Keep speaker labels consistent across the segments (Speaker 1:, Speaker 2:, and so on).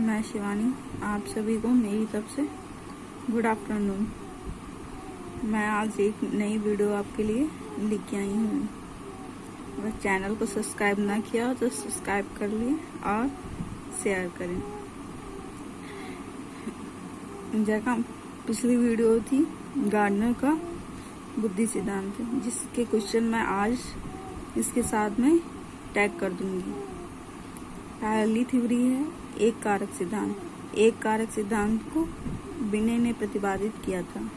Speaker 1: मैं शिवानी, आप सभी को मेरी तरफ से गुड आफ्टरनून। मैं आज एक नई वीडियो आपके लिए लेके आई हूँ। अगर चैनल को सब्सक्राइब ना किया हो तो सब्सक्राइब कर लिए और शेयर करें। जगह पिछली वीडियो थी गार्डनर का बुद्धि सिद्धांत, जिसके क्वेश्चन मैं आज इसके साथ में टैग कर दूंगी। पहली थ्योरी है एक कारक सिद्धांत। एक कारक सिद्धांत को बिने ने प्रतिपादित किया था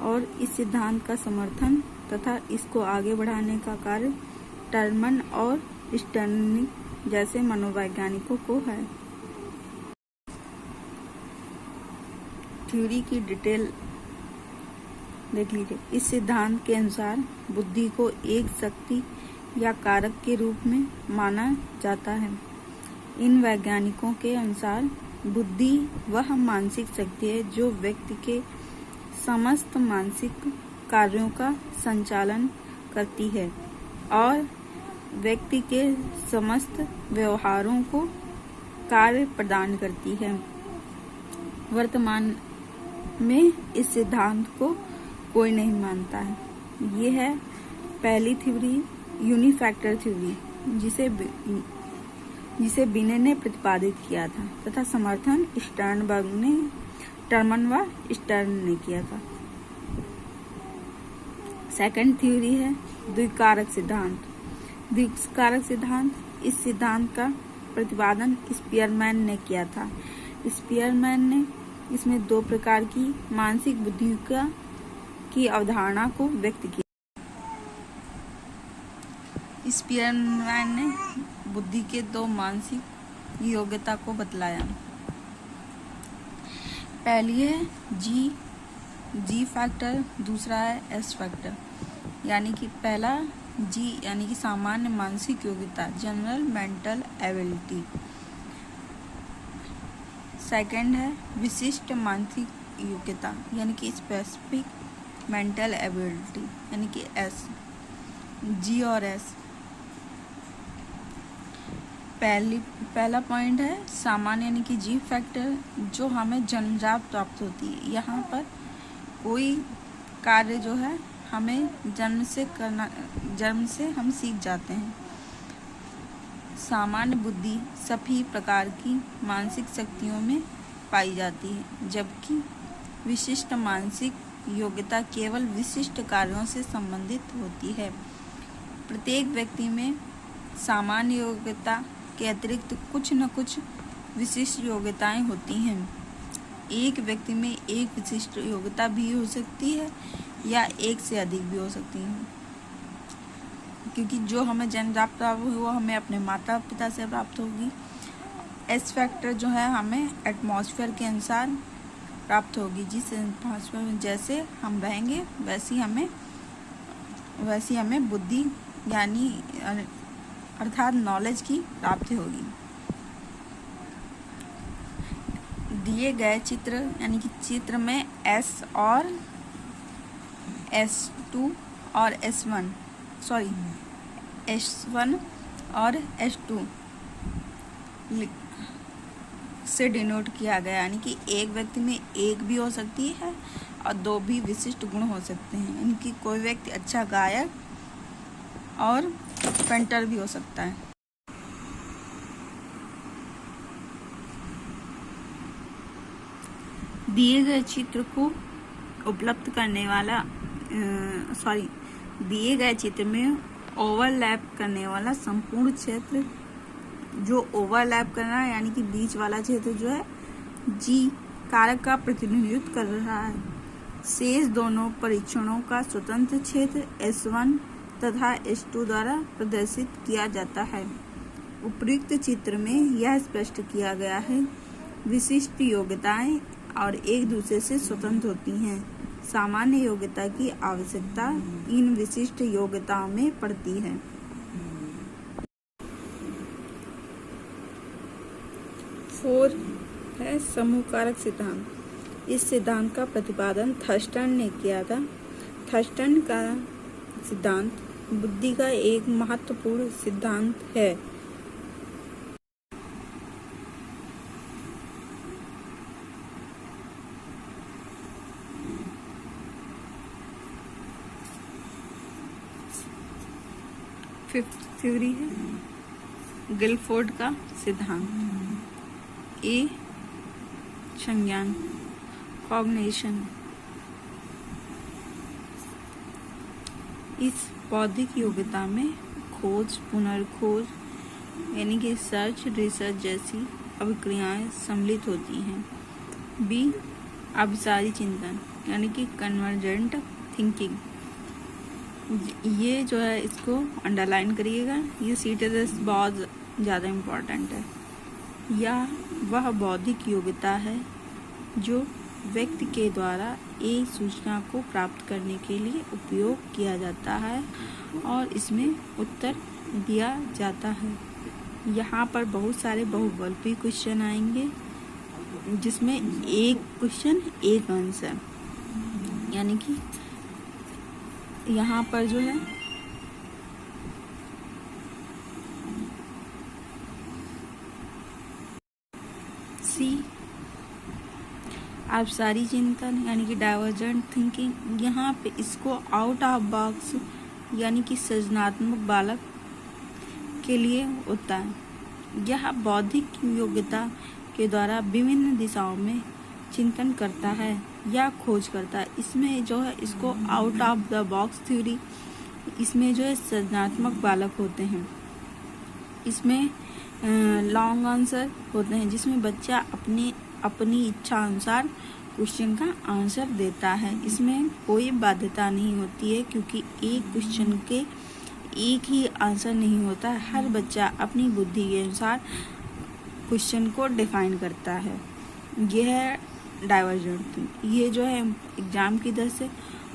Speaker 1: और इस सिद्धांत का समर्थन तथा इसको आगे बढ़ाने का कार्य टर्मन और स्टर्निंग जैसे मनोवैज्ञानिकों को है। थ्योरी की डिटेल देख लीजिए। इस सिद्धांत के अनुसार बुद्धि को एक शक्ति या कारक के रूप में माना जाता है। इन वैज्ञानिकों के अनुसार बुद्धि वह मानसिक शक्ति है जो व्यक्ति के समस्त मानसिक कार्यों का संचालन करती है और व्यक्ति के समस्त व्यवहारों को कार्य प्रदान करती है। वर्तमान में इस सिद्धांत को कोई नहीं मानता है। ये है पहली थ्योरी, यूनिफैक्टर थ्योरी, जिसे बिने ने प्रतिपादित किया था तथा समर्थन टर्मन व स्टर्न ने किया था। सेकंड थ्योरी है द्विकारक सिद्धांत। द्विकारक सिद्धांत, इस सिद्धांत का प्रतिपादन स्पीयरमैन ने किया था। स्पीयरमैन ने इसमें दो प्रकार की मानसिक बुद्धि की अवधारणा को व्यक्त किया। स्पीयरमैन ने बुद्धि के दो मानसिक योग्यता को बतलाया। पहली है जी फैक्टर, दूसरा है एस फैक्टर। यानी कि पहला जी यानी कि सामान्य मानसिक योग्यता, जनरल मेंटल एबिलिटी। सेकंड है विशिष्ट मानसिक योग्यता यानी कि स्पेसिफिक मेंटल एबिलिटी यानी कि एस। जी और एस। पहला पॉइंट है सामान्य यानी कि जी फैक्टर, जो हमें जन्मजात प्राप्त होती है। यहाँ पर कोई कार्य जो है हमें जन्म से हम सीख जाते हैं। सामान्य बुद्धि सभी प्रकार की मानसिक शक्तियों में पाई जाती है, जबकि विशिष्ट मानसिक योग्यता केवल विशिष्ट कार्यों से संबंधित होती है। प्रत्येक व्यक्ति में सामान्य योग्यता के अतिरिक्त कुछ न कुछ विशिष्ट योग्यताएं होती हैं। एक व्यक्ति में एक विशिष्ट योग्यता भी हो सकती है या एक से अधिक भी हो सकती है, क्योंकि जो हमें जन्मजात प्राप्त हुई वो हमें अपने माता पिता से प्राप्त होगी। एस फैक्टर जो है हमें एटमॉस्फेयर के अनुसार प्राप्त होगी। जिस एटमॉस्फेयर में जैसे हम रहेंगे वैसी हमें बुद्धि यानी अर्थात नॉलेज की प्राप्ति होगी। दिए गए चित्र यानी कि चित्र में S1 और S2 से डिनोट किया गया, यानी कि एक व्यक्ति में एक भी हो सकती है और दो भी विशिष्ट गुण हो सकते हैं। इनकी कोई व्यक्ति अच्छा गायक और पेंटर भी हो सकता है। दिए गए चित्र को उपलब्ध करने वाला दिए गए चित्र में ओवरलैप करने वाला संपूर्ण क्षेत्र, जो ओवरलैप कर रहा है यानी कि बीच वाला क्षेत्र जो है जी कारक का प्रतिनिधित्व कर रहा है। शेष दोनों परीक्षणों का स्वतंत्र क्षेत्र S1 तथा S2 द्वारा प्रदर्शित किया जाता है। उपयुक्त चित्र में यह स्पष्ट किया गया है विशिष्ट योग्यताएं और एक दूसरे से स्वतंत्र होती हैं। सामान्य योग्यता की आवश्यकता इन विशिष्ट योग्यताओं में पड़ती है। फोर है समूह कारक सिद्धांत। इस सिद्धांत का प्रतिपादन थर्स्टन ने किया था। थर्स्टन का सिद्धांत बुद्धि का एक महत्वपूर्ण सिद्धांत है। फिफ्थ थ्योरी है गिलफोर्ड का सिद्धांत। ए संज्ञान कॉग्निशन। इस बौद्धिक योग्यता में खोज, पुनर्खोज यानी कि सर्च, रिसर्च जैसी अभिक्रियाएं सम्मिलित होती हैं। बी अभिसारी चिंतन यानी कि कन्वर्जेंट थिंकिंग। ये जो है इसको अंडरलाइन करिएगा, ये सीटेस बहुत ज़्यादा इम्पोर्टेंट है। या वह बौद्धिक योग्यता है जो व्यक्ति के द्वारा एक सूचना को प्राप्त करने के लिए उपयोग किया जाता है और इसमें उत्तर दिया जाता है। यहाँ पर बहुत सारे बहुविकल्पी क्वेश्चन आएंगे जिसमें एक क्वेश्चन एक आंसर, यानी कि यहाँ पर जो है सी अभिसारी चिंतन यानी कि डाइवर्जेंट थिंकिंग। यहाँ पे इसको आउट ऑफ बॉक्स यानी कि सृजनात्मक बालक के लिए होता है। यह बौद्धिक योग्यता के द्वारा विभिन्न दिशाओं में चिंतन करता है या खोज करता है। इसमें जो है इसको out of the box theory, इसमें जो है सृजनात्मक बालक होते हैं। इसमें लॉन्ग आंसर होते हैं जिसमें बच्चा अपनी इच्छा अनुसार क्वेश्चन का आंसर देता है। इसमें कोई बाध्यता नहीं होती है क्योंकि एक क्वेश्चन के एक ही आंसर नहीं होता है। हर बच्चा अपनी बुद्धि के अनुसार क्वेश्चन को डिफाइन करता है। यह है डाइवर्जेंट। ये जो है एग्जाम की दर से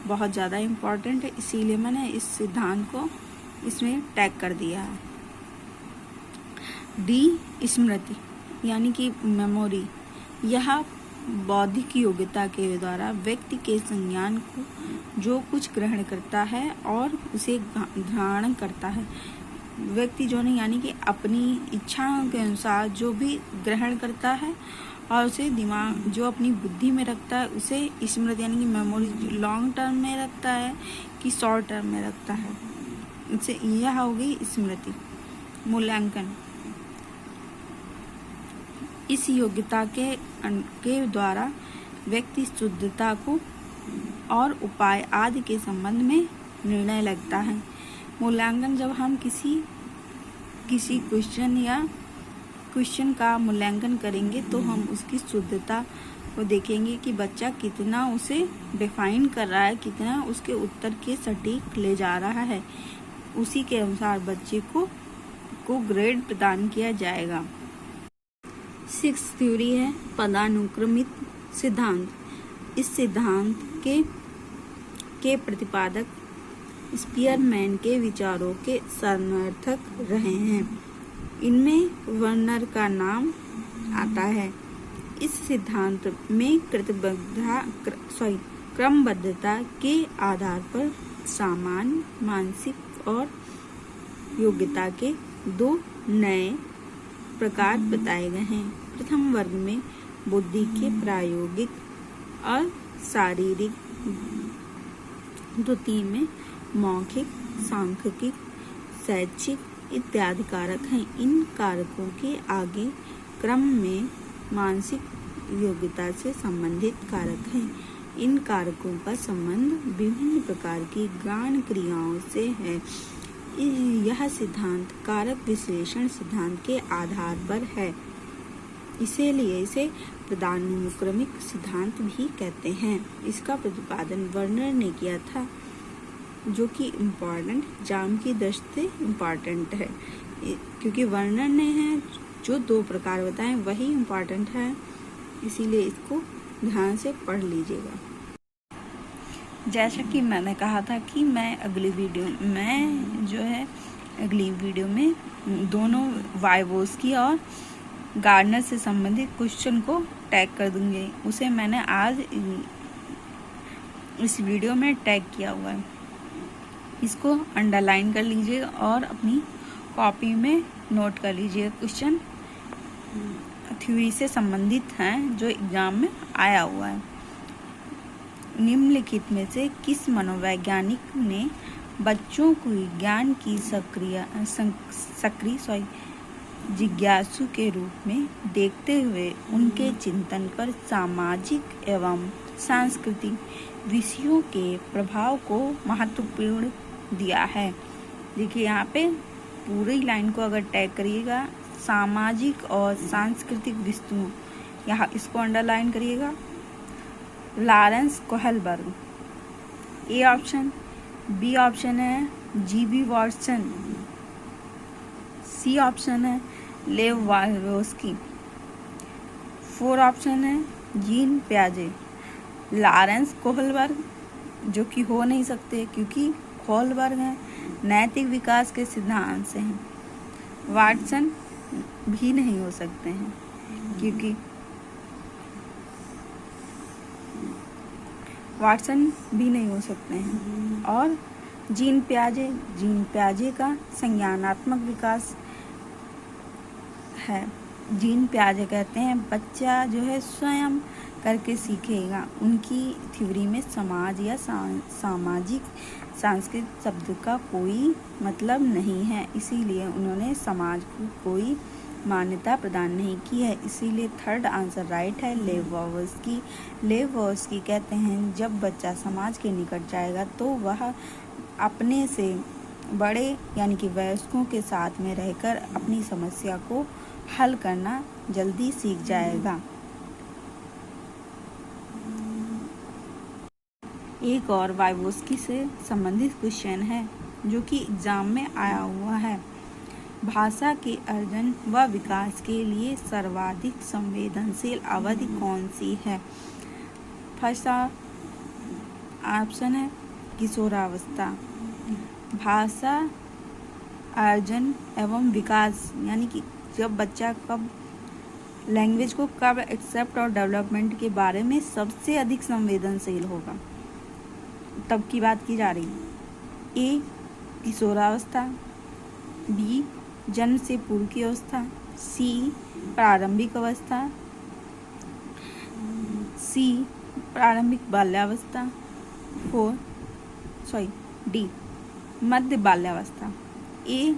Speaker 1: बहुत ज़्यादा इम्पोर्टेंट है, इसीलिए मैंने इस सिद्धांत को इसमें टैग कर दिया है। डी स्मृति यानी कि मेमोरी। यह बौद्धिक योग्यता के द्वारा व्यक्ति के संज्ञान को जो कुछ ग्रहण करता है और उसे धारण करता है। व्यक्ति जो नहीं यानी कि अपनी इच्छाओं के अनुसार जो भी ग्रहण करता है और उसे दिमाग जो अपनी बुद्धि में रखता है उसे स्मृति यानी कि मेमोरी लॉन्ग टर्म में रखता है कि शॉर्ट टर्म में रखता है, इससे यह हो गई स्मृति। मूल्यांकन। इस योग्यता के द्वारा व्यक्ति शुद्धता को और उपाय आदि के संबंध में निर्णय लगता है। मूल्यांकन जब हम किसी क्वेश्चन का मूल्यांकन करेंगे तो हम उसकी शुद्धता को देखेंगे कि बच्चा कितना उसे डिफाइन कर रहा है, कितना उसके उत्तर के सटीक ले जा रहा है। उसी के अनुसार बच्चे को ग्रेड प्रदान किया जाएगा। सिक्स थ्योरी है पदानुक्रमित सिद्धांत। इस सिद्धांत के प्रतिपादक स्पीयरमैन के विचारों के समर्थक रहे हैं। इनमें वर्नर का नाम आता है। इस सिद्धांत में क्रमबद्धता के आधार पर सामान्य, मानसिक और योग्यता के दो नए प्रकार बताए गए हैं। प्रथम वर्ग में बुद्धि के प्रायोगिक और शारीरिक, द्वितीय में मौखिक, सांख्यिक, शैक्षिक इत्यादि कारक हैं। इन कारकों के आगे क्रम में मानसिक योग्यता से संबंधित कारक हैं। इन कारकों का संबंध विभिन्न प्रकार की ज्ञान क्रियाओं से है। यह सिद्धांत कारक विश्लेषण सिद्धांत के आधार पर है, इसीलिए इसे पदानुक्रमिक सिद्धांत भी कहते हैं। इसका प्रतिपादन वर्नर ने किया था, जो कि इम्पॉर्टेंट एग्जाम की दृष्टि से इम्पॉर्टेंट है, क्योंकि वर्नर ने है जो दो प्रकार बताएं वही इम्पॉर्टेंट है, इसीलिए इसको ध्यान से पढ़ लीजिएगा। जैसा कि मैंने कहा था कि मैं अगली वीडियो में दोनों वाइवोस्की और गार्डनर से संबंधित क्वेश्चन को टैग कर दूंगी। उसे मैंने आज इस वीडियो में टैग किया हुआ है। इसको अंडरलाइन कर लीजिए और अपनी कॉपी में नोट कर लीजिए। क्वेश्चन थ्योरी से संबंधित हैं जो एग्जाम में आया हुआ है। निम्नलिखित में से किस मनोवैज्ञानिक ने बच्चों को ज्ञान की सक्रिय जिज्ञासु के रूप में देखते हुए उनके चिंतन पर सामाजिक एवं सांस्कृतिक विषयों के प्रभाव को महत्वपूर्ण दिया है। देखिए यहाँ पे पूरी लाइन को अगर टैग करिएगा, सामाजिक और सांस्कृतिक विषयों, यहाँ इसको अंडरलाइन करिएगा। Lawrence Kohlberg A option, B option है जीबी वॉटसन, सी ऑप्शन है लेव वायरोस्की, 4 ऑप्शन है जीन पियाजे। लॉरेंस कोहलबर्ग जो कि हो नहीं सकते क्योंकि कोहलबर्ग है नैतिक विकास के सिद्धांत से हैं। वाटसन भी नहीं हो सकते हैं क्योंकि वाटसन भी नहीं हो सकते हैं। और जीन पियाजे का संज्ञानात्मक विकास है। जीन पियाजे कहते हैं बच्चा जो है स्वयं करके सीखेगा। उनकी थ्योरी में समाज या सामाजिक सांस्कृतिक शब्द का कोई मतलब नहीं है, इसीलिए उन्होंने समाज को कोई मान्यता प्रदान नहीं की है। इसीलिए थर्ड आंसर राइट है, लेवोस्की कहते हैं जब बच्चा समाज के निकट जाएगा तो वह अपने से बड़े यानी कि वयस्कों के साथ में रहकर अपनी समस्या को हल करना जल्दी सीख जाएगा। एक और वाइवोस्की से संबंधित क्वेश्चन है जो कि एग्जाम में आया हुआ है। भाषा के अर्जन व विकास के लिए सर्वाधिक संवेदनशील अवधि कौन सी है? फर्स्ट ऑप्शन है किशोरावस्था। भाषा अर्जन एवं विकास यानी कि जब बच्चा कब लैंग्वेज को कब एक्सेप्ट और डेवलपमेंट के बारे में सबसे अधिक संवेदनशील होगा, तब की बात की जा रही है। ए किशोरावस्था, बी जन्म से पूर्व की अवस्था, सी प्रारंभिक अवस्था, सी प्रारंभिक बाल्यावस्था, डी मध्य बाल्यावस्था। ए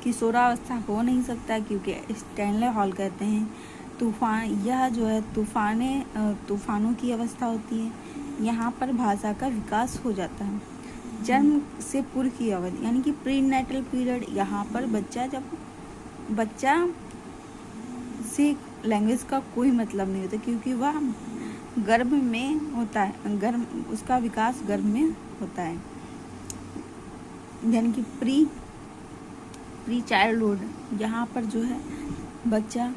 Speaker 1: किशोरावस्था हो नहीं सकता क्योंकि स्टैनले हॉल कहते हैं तूफान, यह जो है तूफानों की अवस्था होती है, यहाँ पर भाषा का विकास हो जाता है। जन्म से पूर्व की अवधि यानी कि प्री नेटल पीरियड, यहाँ पर बच्चा से लैंग्वेज का कोई मतलब नहीं होता क्योंकि वह गर्भ में होता है, उसका विकास गर्भ में होता है। यानी कि प्री चाइल्डहुड, यहाँ पर जो है बच्चा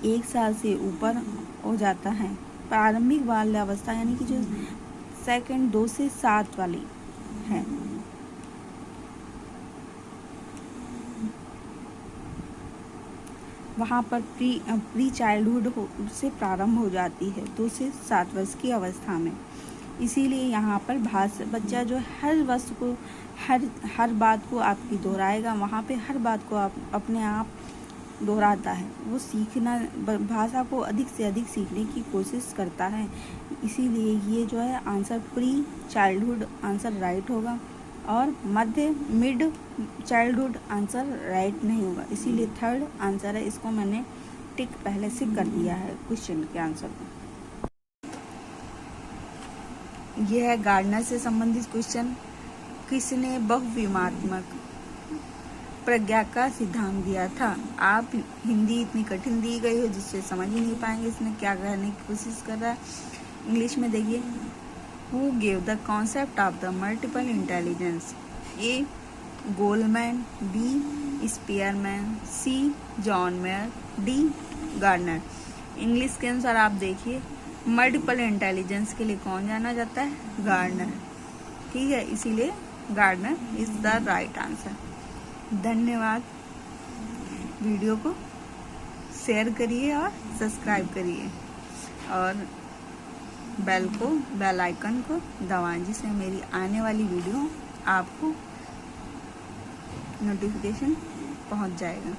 Speaker 1: 1 साल से ऊपर हो जाता है। प्रारंभिक बाल्यावस्था यानी कि जो सेकंड 2 से 7 वाली है। वहाँ पर प्री चाइल्डहुड से प्रारंभ हो जाती है 2 से 7 वर्ष की अवस्था में। इसीलिए यहाँ पर बच्चा जो हर वस्तु को हर बात को आपकी दोहराएगा, वहाँ पे हर बात को आप अपने आप दोहराता है। वो सीखना, भाषा को अधिक से अधिक सीखने की कोशिश करता है। इसीलिए ये जो है answer pre childhood answer right होगा और मिड चाइल्डहुड आंसर राइट नहीं होगा। इसीलिए थर्ड आंसर है, इसको मैंने टिक पहले से कर दिया है क्वेश्चन के आंसर में। यह है गार्डनर से संबंधित क्वेश्चन। किसने बहुविमात्मक प्रज्ञा का सिद्धांत दिया था? आप हिंदी इतनी कठिन दी गई हो जिससे समझ ही नहीं पाएंगे इसमें क्या कहने की कोशिश कर रहा है। इंग्लिश में देखिए, who gave the concept of the multiple intelligence? A Goleman, B Spearman, C John Mayer, D Gardner. English के अनुसार आप देखिए, मल्टीपल इंटेलिजेंस के लिए कौन जाना जाता है? गार्डनर। ठीक है, इसीलिए Gardner is the right answer. धन्यवाद। वीडियो को शेयर करिए और सब्सक्राइब करिए और बेल आइकन को दबाएं जिससे मेरी आने वाली वीडियो आपको नोटिफिकेशन पहुंच जाएगा।